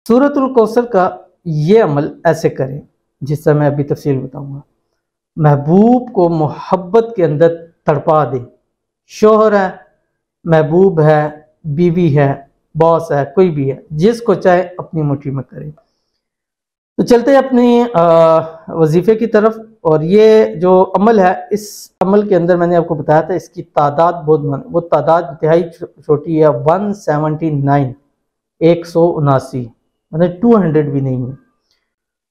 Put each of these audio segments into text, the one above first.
सूरतुल कौसर का ये अमल ऐसे करें जिससे मैं अभी तफसील बताऊंगा। महबूब को मोहब्बत के अंदर तड़पा दे। शोहर है, महबूब है, बीवी है, बॉस है, कोई भी है, जिसको चाहे अपनी मुट्ठी में करे। तो चलते हैं अपनी वजीफे की तरफ। और ये जो अमल है, इस अमल के अंदर मैंने आपको बताया था इसकी तादाद बहुत, वो तादाद इंतहाई छोटी है, 179, 179, मतलब 200 भी नहीं है।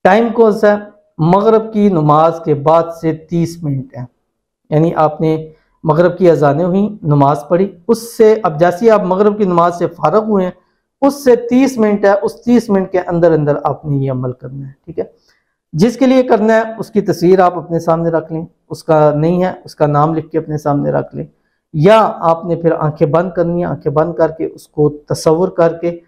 टाइम कौन सा है? मगरब की नमाज के बाद से 30 मिनट है। यानी आपने मगरब की अजानें हुई, नमाज पढ़ी, उससे अब जैसे आप मगरब की नमाज से फारग हुए हैं, उससे 30 मिनट है, उस 30 मिनट के अंदर अंदर आपने ये अमल करना है। ठीक है, जिसके लिए करना है उसकी तस्वीर आप अपने सामने रख लें, उसका नहीं है उसका नाम लिख के अपने सामने रख लें, या आपने फिर आंखें बंद करनी है, आंखें बंद करके उसको तसव्वुर करके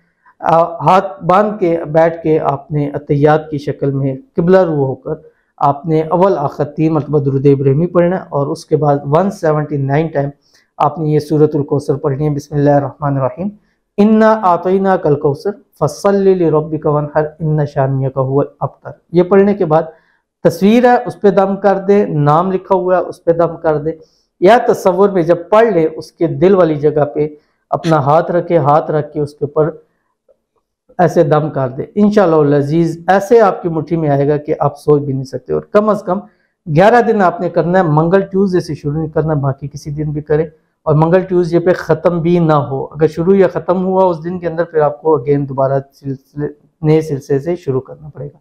हाथ बांध के बैठ के आपने अतहियात की शक्ल में किबला रू होकर आपने अव्वल आखिर 3 मरतबा दुरूद इब्राहिमी पढ़ना है, और उसके बाद 179 टाइम आपने ये सूरतुल कौसर पढ़नी है। बिस्मिल्लाहिर्रहमानिर्रहीम। इन्ना आतईना कल कौसर फसल्लि लिरब्बिका वनहर इन्ना शानियका हुवल अब्तर। ये पढ़ने के बाद तस्वीर है उस पर दम कर दे, नाम लिखा हुआ है उस पर दम कर दे, या तसव्वुर में जब पढ़ ले उसके दिल वाली जगह पे अपना हाथ रखे, हाथ रख के उसके ऊपर ऐसे दम कर दे। इंशाअल्लाह अजीज ऐसे आपकी मुट्ठी में आएगा कि आप सोच भी नहीं सकते। और कम अज कम 11 दिन आपने करना है। मंगल ट्यूसडे से शुरू नहीं करना, बाकी किसी दिन भी करें, और मंगल ट्यूसडे पे ख़त्म भी ना हो। अगर शुरू या ख़त्म हुआ उस दिन के अंदर, फिर आपको अगेन दोबारा नए सिलसिले से शुरू करना पड़ेगा।